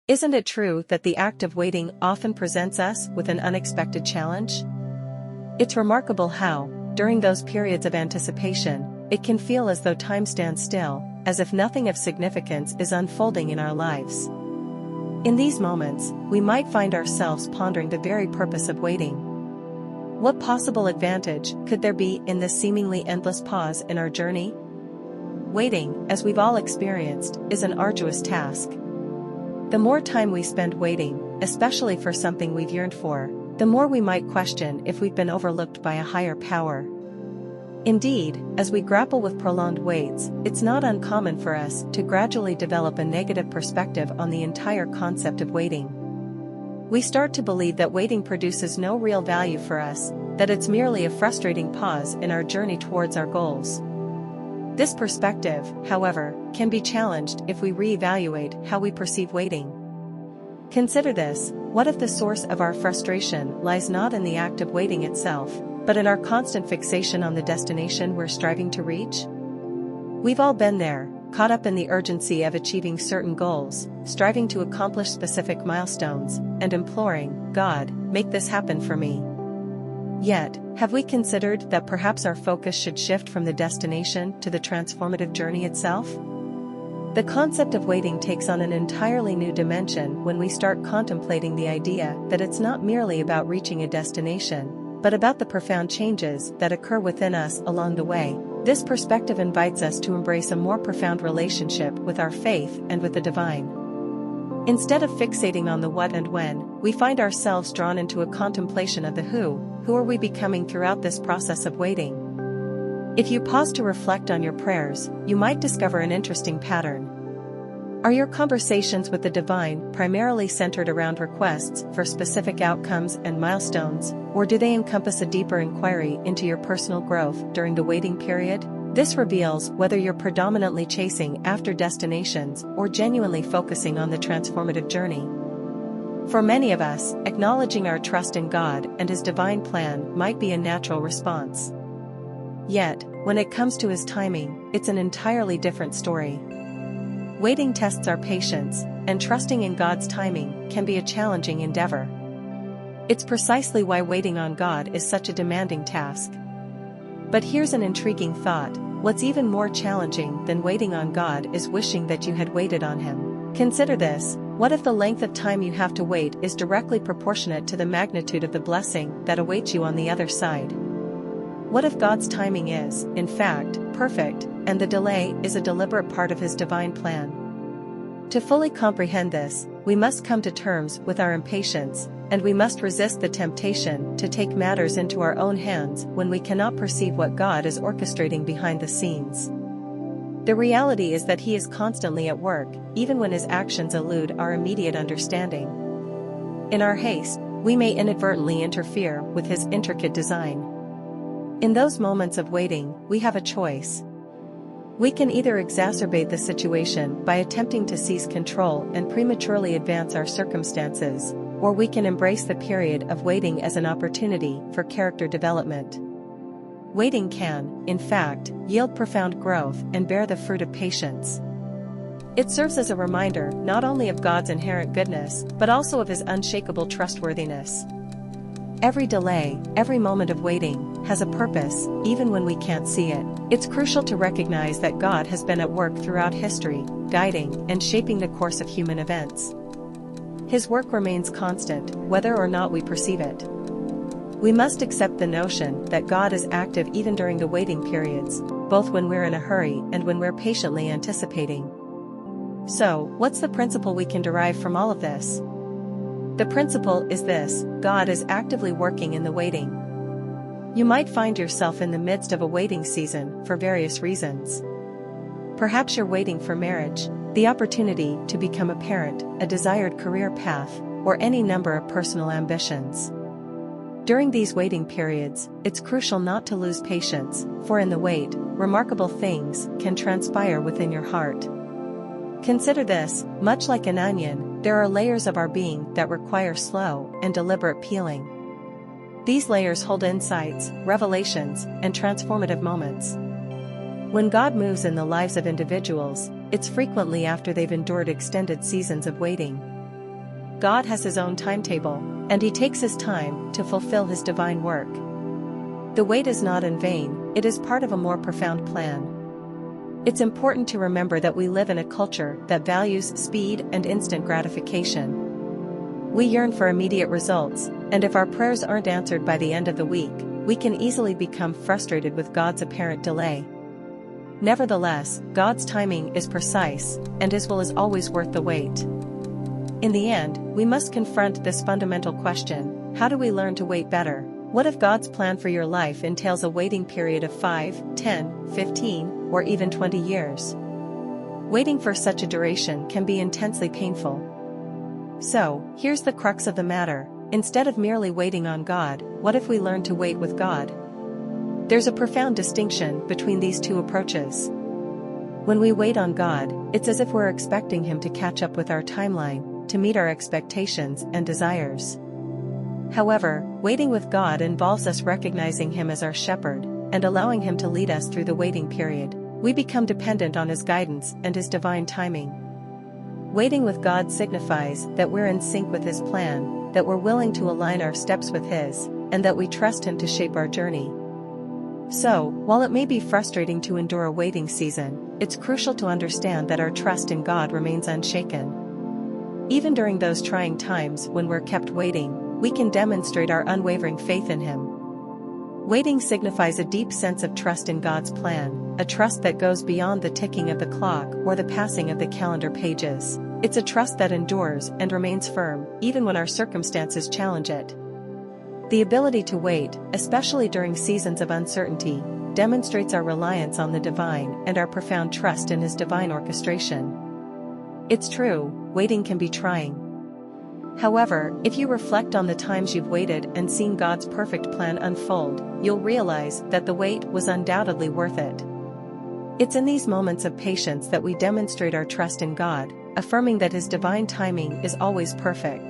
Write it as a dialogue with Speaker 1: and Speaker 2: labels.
Speaker 1: Isn't it true that the act of waiting often presents us with an unexpected challenge? It's remarkable how, during those periods of anticipation, it can feel as though time stands still, as if nothing of significance is unfolding in our lives. In these moments, we might find ourselves pondering the very purpose of waiting. What possible advantage could there be in this seemingly endless pause in our journey? Waiting, as we've all experienced, is an arduous task. The more time we spend waiting, especially for something we've yearned for, the more we might question if we've been overlooked by a higher power. Indeed, as we grapple with prolonged waits, it's not uncommon for us to gradually develop a negative perspective on the entire concept of waiting. We start to believe that waiting produces no real value for us, that it's merely a frustrating pause in our journey towards our goals. This perspective, however, can be challenged if we reevaluate how we perceive waiting. Consider this: what if the source of our frustration lies not in the act of waiting itself, but in our constant fixation on the destination we're striving to reach? We've all been there, caught up in the urgency of achieving certain goals, striving to accomplish specific milestones, and imploring, "God, make this happen for me." Yet, have we considered that perhaps our focus should shift from the destination to the transformative journey itself? The concept of waiting takes on an entirely new dimension when we start contemplating the idea that it's not merely about reaching a destination, but about the profound changes that occur within us along the way. This perspective invites us to embrace a more profound relationship with our faith and with the divine. Instead of fixating on the what and when, we find ourselves drawn into a contemplation of the who are we becoming throughout this process of waiting? If you pause to reflect on your prayers, you might discover an interesting pattern. Are your conversations with the divine primarily centered around requests for specific outcomes and milestones, or do they encompass a deeper inquiry into your personal growth during the waiting period? This reveals whether you're predominantly chasing after destinations or genuinely focusing on the transformative journey. For many of us, acknowledging our trust in God and His divine plan might be a natural response. Yet, when it comes to His timing, it's an entirely different story. Waiting tests our patience, and trusting in God's timing can be a challenging endeavor. It's precisely why waiting on God is such a demanding task. But here's an intriguing thought: what's even more challenging than waiting on God is wishing that you had waited on Him. Consider this: what if the length of time you have to wait is directly proportionate to the magnitude of the blessing that awaits you on the other side? What if God's timing is, in fact, perfect, and the delay is a deliberate part of His divine plan? To fully comprehend this, we must come to terms with our impatience, and we must resist the temptation to take matters into our own hands when we cannot perceive what God is orchestrating behind the scenes. The reality is that He is constantly at work, even when His actions elude our immediate understanding. In our haste, we may inadvertently interfere with His intricate design. In those moments of waiting, we have a choice. We can either exacerbate the situation by attempting to seize control and prematurely advance our circumstances, or we can embrace the period of waiting as an opportunity for character development. Waiting can, in fact, yield profound growth and bear the fruit of patience. It serves as a reminder not only of God's inherent goodness, but also of His unshakable trustworthiness. Every delay, every moment of waiting, has a purpose, even when we can't see it. It's crucial to recognize that God has been at work throughout history, guiding and shaping the course of human events. His work remains constant, whether or not we perceive it. We must accept the notion that God is active even during the waiting periods, both when we're in a hurry and when we're patiently anticipating. So, what's the principle we can derive from all of this? The principle is this: God is actively working in the waiting. You might find yourself in the midst of a waiting season for various reasons. Perhaps you're waiting for marriage, the opportunity to become a parent, a desired career path, or any number of personal ambitions. During these waiting periods, it's crucial not to lose patience, for in the wait, remarkable things can transpire within your heart. Consider this: much like an onion, there are layers of our being that require slow and deliberate peeling. These layers hold insights, revelations, and transformative moments. When God moves in the lives of individuals, it's frequently after they've endured extended seasons of waiting. God has his own timetable, and he takes his time to fulfill his divine work. The wait is not in vain, it is part of a more profound plan. It's important to remember that we live in a culture that values speed and instant gratification. We yearn for immediate results, and if our prayers aren't answered by the end of the week, we can easily become frustrated with God's apparent delay. Nevertheless, God's timing is precise, and his will is always worth the wait. In the end, we must confront this fundamental question: how do we learn to wait better? What if God's plan for your life entails a waiting period of 5, 10, 15, or even 20 years? Waiting for such a duration can be intensely painful. So, here's the crux of the matter: instead of merely waiting on God, what if we learn to wait with God? There's a profound distinction between these two approaches. When we wait on God, it's as if we're expecting him to catch up with our timeline, to meet our expectations and desires. However, waiting with God involves us recognizing him as our shepherd, and allowing him to lead us through the waiting period. We become dependent on his guidance and his divine timing. Waiting with God signifies that we're in sync with his plan, that we're willing to align our steps with his, and that we trust him to shape our journey. So, while it may be frustrating to endure a waiting season, it's crucial to understand that our trust in God remains unshaken. Even during those trying times when we're kept waiting, we can demonstrate our unwavering faith in him. Waiting signifies a deep sense of trust in God's plan, a trust that goes beyond the ticking of the clock or the passing of the calendar pages. It's a trust that endures and remains firm, even when our circumstances challenge it. The ability to wait, especially during seasons of uncertainty, demonstrates our reliance on the divine and our profound trust in his divine orchestration. It's true, waiting can be trying. However, if you reflect on the times you've waited and seen God's perfect plan unfold, you'll realize that the wait was undoubtedly worth it. It's in these moments of patience that we demonstrate our trust in God, affirming that his divine timing is always perfect.